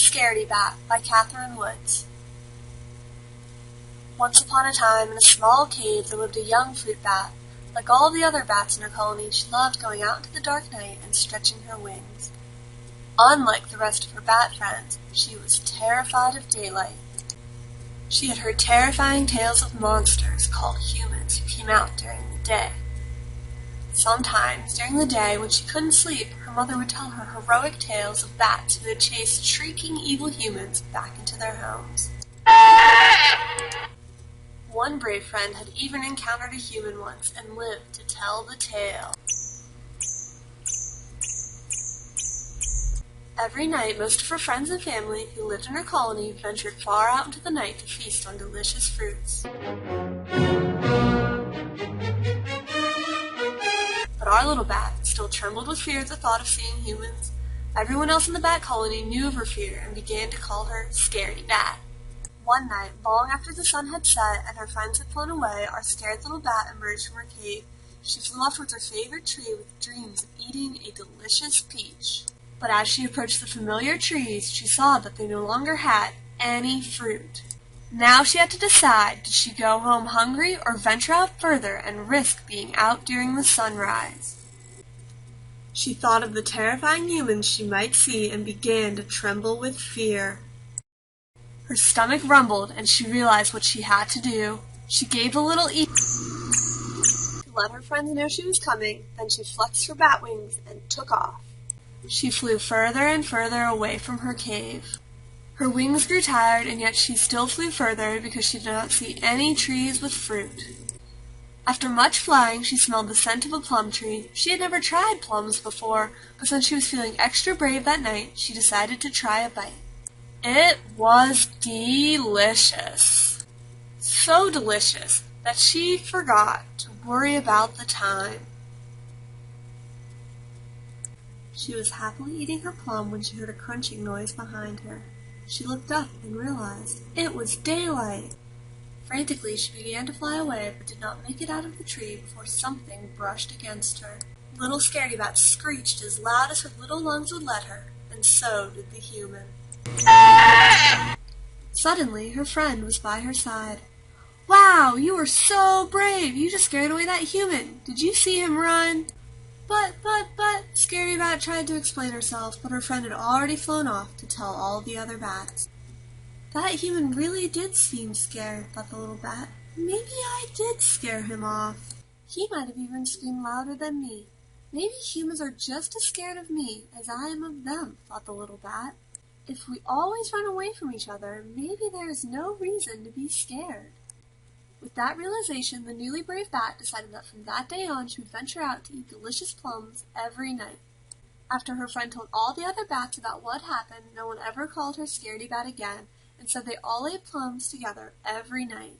Woods ScaredyBat by Catherine Woods. Once upon a time, in a small cave, there lived a young fruit bat. Like all the other bats in her colony, she loved going out into the dark night and stretching her wings. Unlike the rest of her bat friends, she was terrified of daylight. She had heard terrifying tales of monsters called humans who came out during the day. Sometimes, during the day, when she couldn't sleep, her mother would tell her heroic tales of bats who had chased shrieking evil humans back into their homes. One brave friend had even encountered a human once and lived to tell the tale. Every night, most of her friends and family who lived in her colony ventured far out into the night to feast on delicious fruits. But our little bat still trembled with fear at the thought of seeing humans. Everyone else in the bat colony knew of her fear and began to call her ScaredyBat. One night, long after the sun had set and her friends had flown away, our scared little bat emerged from her cave. She flew off towards her favorite tree with dreams of eating a delicious peach. But as she approached the familiar trees, she saw that they no longer had any fruit. Now she had to decide, did she go home hungry or venture out further and risk being out during the sunrise? She thought of the terrifying humans she might see and began to tremble with fear. Her stomach rumbled and she realized what she had to do. She gave a little eat to let her friends know she was coming, then she flexed her bat wings and took off. She flew further and further away from her cave. Her wings grew tired, and yet she still flew further because she did not see any trees with fruit. After much flying, she smelled the scent of a plum tree. She had never tried plums before, but since she was feeling extra brave that night, she decided to try a bite. It was delicious. So delicious that she forgot to worry about the time. She was happily eating her plum when she heard a crunching noise behind her. She looked up and realized it was daylight. Frantically, she began to fly away, but did not make it out of the tree before something brushed against her. Little ScaredyBat screeched as loud as her little lungs would let her, and so did the human. Suddenly, her friend was by her side. "Wow, you were so brave! You just scared away that human! Did you see him run?" But, ScaredyBat tried to explain herself, but her friend had already flown off to tell all the other bats. That human really did seem scared, thought the little bat. Maybe I did scare him off. He might have even screamed louder than me. Maybe humans are just as scared of me as I am of them, thought the little bat. If we always run away from each other, maybe there is no reason to be scared. With that realization, the newly brave bat decided that from that day on she would venture out to eat delicious plums every night. After her friend told all the other bats about what happened, no one ever called her ScaredyBat again, and so they all ate plums together every night.